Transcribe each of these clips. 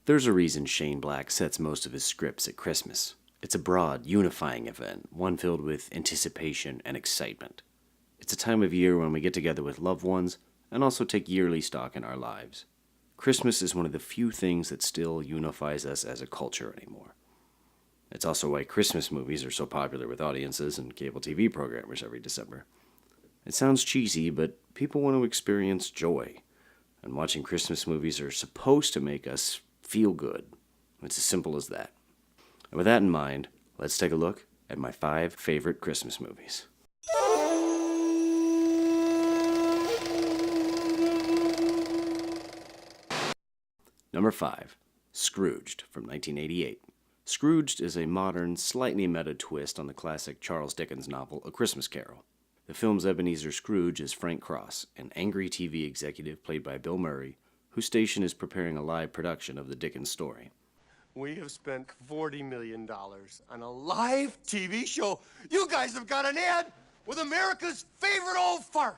There's a reason Shane Black sets most of his scripts at Christmas. It's a broad, unifying event, one filled with anticipation and excitement. It's a time of year when we get together with loved ones and also take yearly stock in our lives. Christmas is one of the few things that still unifies us as a culture anymore. It's also why Christmas movies are so popular with audiences and cable TV programmers every December. It sounds cheesy, but people want to experience joy, and watching Christmas movies are supposed to make us feel good. It's as simple as that. And with that in mind, let's take a look at my 5 favorite Christmas movies. Number 5, Scrooged from 1988. Scrooged is a modern, slightly meta twist on the classic Charles Dickens novel A Christmas Carol. The film's Ebenezer Scrooge is Frank Cross, an angry TV executive played by Bill Murray, whose station is preparing a live production of the Dickens story. We have spent $40 million on a live TV show. You guys have got an ad with America's favorite old fart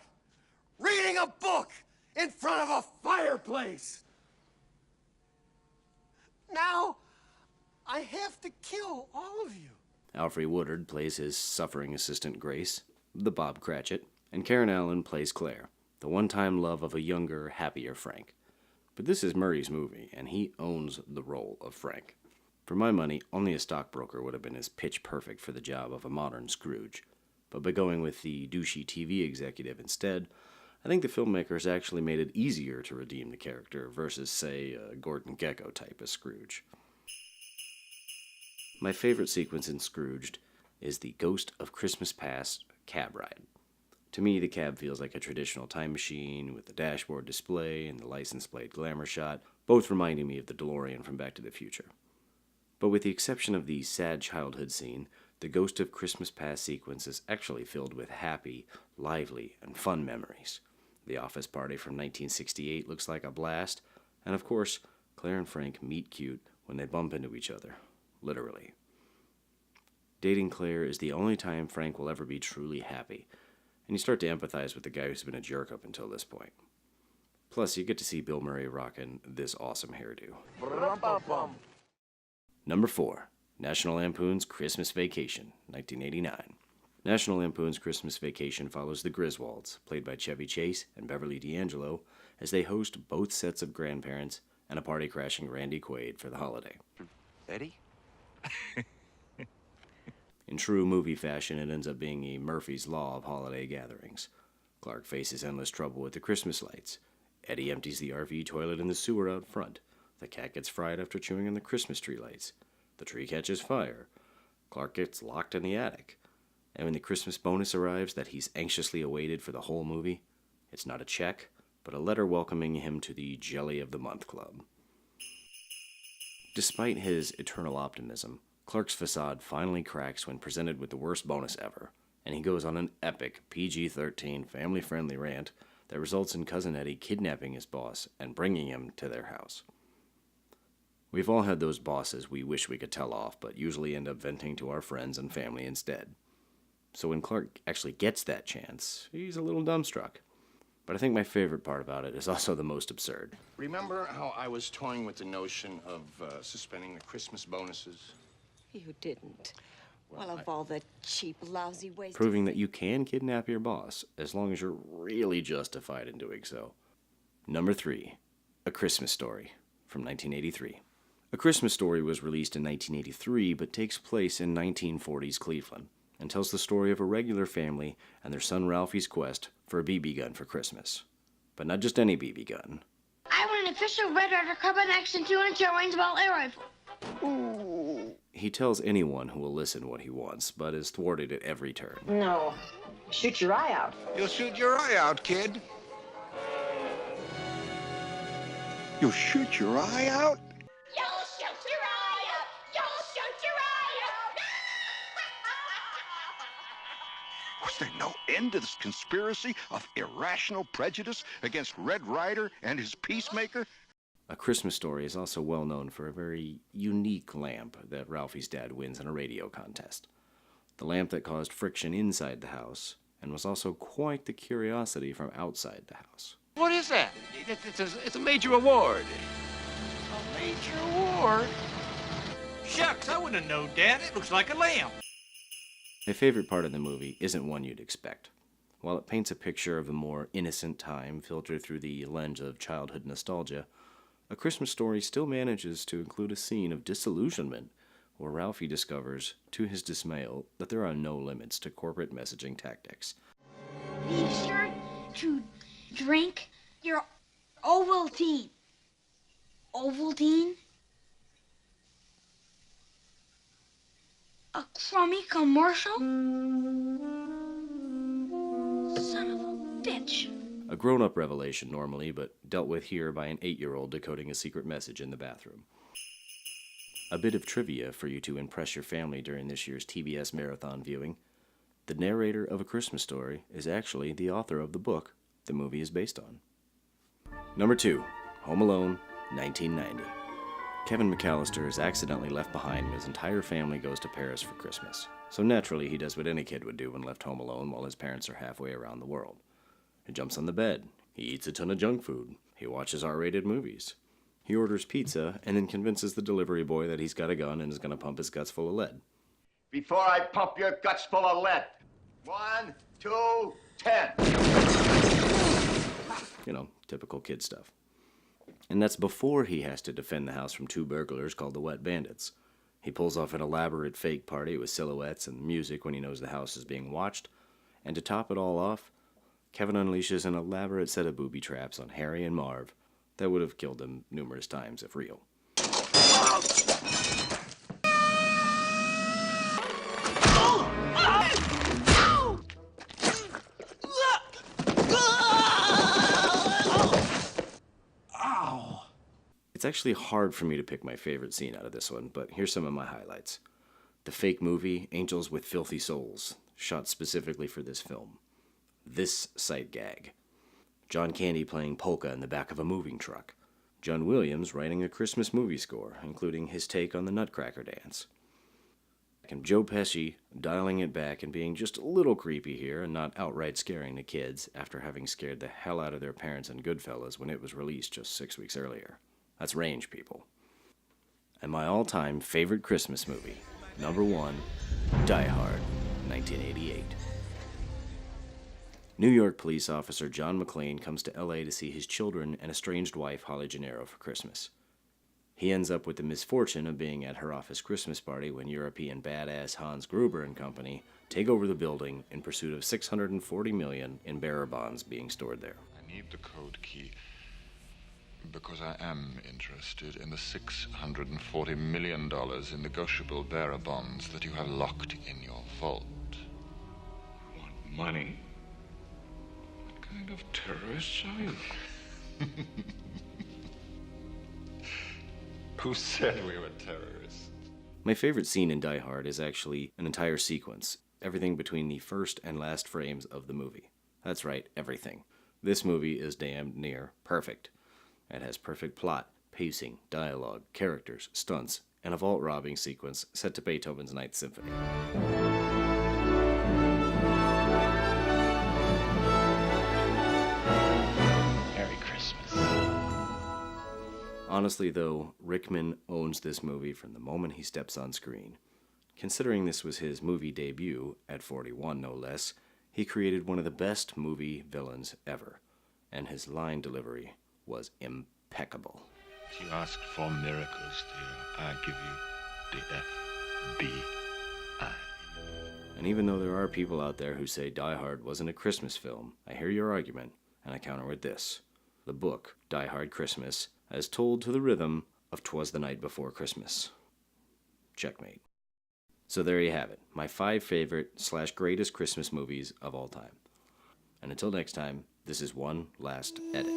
reading a book in front of a fireplace. Now, I have to kill all of you. Alfre Woodard plays his suffering assistant Grace, the Bob Cratchit, and Karen Allen plays Claire, the one-time love of a younger, happier Frank. But this is Murray's movie, and he owns the role of Frank. For my money, only a stockbroker would have been as pitch perfect for the job of a modern Scrooge. But by going with the douchey TV executive instead, I think the filmmakers actually made it easier to redeem the character versus, say, a Gordon Gekko type of Scrooge. My favorite sequence in Scrooged is the Ghost of Christmas Past cab ride. To me, the cab feels like a traditional time machine with the dashboard display and the license plate glamour shot, both reminding me of the DeLorean from Back to the Future. But with the exception of the sad childhood scene, the Ghost of Christmas Past sequence is actually filled with happy, lively, and fun memories. The office party from 1968 looks like a blast, and of course, Claire and Frank meet cute when they bump into each other, literally. Dating Claire is the only time Frank will ever be truly happy, and you start to empathize with the guy who's been a jerk up until this point. Plus, you get to see Bill Murray rocking this awesome hairdo. Number 4, National Lampoon's Christmas Vacation, 1989. National Lampoon's Christmas Vacation follows the Griswolds, played by Chevy Chase and Beverly D'Angelo, as they host both sets of grandparents and a party-crashing Randy Quaid for the holiday. Eddie? In true movie fashion, it ends up being a Murphy's Law of holiday gatherings. Clark faces endless trouble with the Christmas lights. Eddie empties the RV toilet in the sewer out front. The cat gets fried after chewing on the Christmas tree lights. The tree catches fire. Clark gets locked in the attic. And when the Christmas bonus arrives that he's anxiously awaited for the whole movie, it's not a check, but a letter welcoming him to the Jelly of the Month Club. Despite his eternal optimism, Clark's facade finally cracks when presented with the worst bonus ever, and he goes on an epic PG-13 family-friendly rant that results in Cousin Eddie kidnapping his boss and bringing him to their house. We've all had those bosses we wish we could tell off, but usually end up venting to our friends and family instead. So when Clark actually gets that chance, he's a little dumbstruck. But I think my favorite part about it is also the most absurd. Remember how I was toying with the notion of suspending the Christmas bonuses? You didn't. Well, of all the cheap, lousy ways Proving that you can kidnap your boss, as long as you're really justified in doing so. Number 3, A Christmas Story, from 1983. A Christmas Story was released in 1983, but takes place in 1940s Cleveland, and tells the story of a regular family and their son Ralphie's quest for a BB gun for Christmas. But not just any BB gun. I want an official Red Ryder Carbine Action 2-inch range ball air rifle. Ooh. He tells anyone who will listen what he wants, but is thwarted at every turn. No. Shoot your eye out. You'll shoot your eye out, kid. You'll shoot your eye out? You'll shoot your eye out! You'll shoot your eye out! Was there no end to this conspiracy of irrational prejudice against Red Ryder and his peacemaker? A Christmas Story is also well known for a very unique lamp that Ralphie's dad wins in a radio contest. The lamp that caused friction inside the house, and was also quite the curiosity from outside the house. What is that? It's a major award. A major award. sure. Shucks, I wouldn't have known, Dad. It looks like a lamp. My favorite part of the movie isn't one you'd expect. While it paints a picture of a more innocent time filtered through the lens of childhood nostalgia, A Christmas Story still manages to include a scene of disillusionment where Ralphie discovers, to his dismay, that there are no limits to corporate messaging tactics. Be sure to drink your Ovaltine. Ovaltine? A crummy commercial? Son of a bitch. A grown-up revelation normally, but dealt with here by an 8-year-old decoding a secret message in the bathroom. A bit of trivia for you to impress your family during this year's TBS marathon viewing. The narrator of A Christmas Story is actually the author of the book the movie is based on. Number 2, Home Alone, 1990. Kevin McAllister is accidentally left behind when his entire family goes to Paris for Christmas. So naturally, he does what any kid would do when left home alone while his parents are halfway around the world. He jumps on the bed. He eats a ton of junk food. He watches R-rated movies. He orders pizza and then convinces the delivery boy that he's got a gun and is going to pump his guts full of lead. Before I pump your guts full of lead. 1, 2, 10. You know, typical kid stuff. And that's before he has to defend the house from 2 burglars called the Wet Bandits. He pulls off an elaborate fake party with silhouettes and music when he knows the house is being watched. And to top it all off, Kevin unleashes an elaborate set of booby traps on Harry and Marv that would have killed them numerous times if real. It's actually hard for me to pick my favorite scene out of this one, but here's some of my highlights. The fake movie, Angels with Filthy Souls, shot specifically for this film. This sight gag. John Candy playing polka in the back of a moving truck. John Williams writing a Christmas movie score, including his take on the Nutcracker dance. And Joe Pesci dialing it back and being just a little creepy here and not outright scaring the kids after having scared the hell out of their parents in Goodfellas when it was released just 6 weeks earlier. That's range, people. And my all-time favorite Christmas movie, number 1, Die Hard, 1988. New York police officer John McClane comes to LA to see his children and estranged wife Holly Gennaro for Christmas. He ends up with the misfortune of being at her office Christmas party when European badass Hans Gruber and company take over the building in pursuit of $640 million in bearer bonds being stored there. I need the code key because I am interested in the $640 million in negotiable bearer bonds that you have locked in your vault. You want money? What kind of terrorists are you? Who said we were terrorists? My favorite scene in Die Hard is actually an entire sequence, everything between the first and last frames of the movie. That's right, everything. This movie is damned near perfect. It has perfect plot, pacing, dialogue, characters, stunts, and a vault robbing sequence set to Beethoven's Ninth Symphony. Merry Christmas. Honestly, though, Rickman owns this movie from the moment he steps on screen. Considering this was his movie debut, at 41 no less, he created one of the best movie villains ever, and his line delivery was impeccable. You asked for miracles, dear. I give you the FBI. And even though there are people out there who say Die Hard wasn't a Christmas film, I hear your argument, and I counter with this. The book, Die Hard Christmas, as told to the rhythm of 'Twas the Night Before Christmas. Checkmate. So there you have it, my 5 favorite/greatest Christmas movies of all time. And until next time, this is one last edit.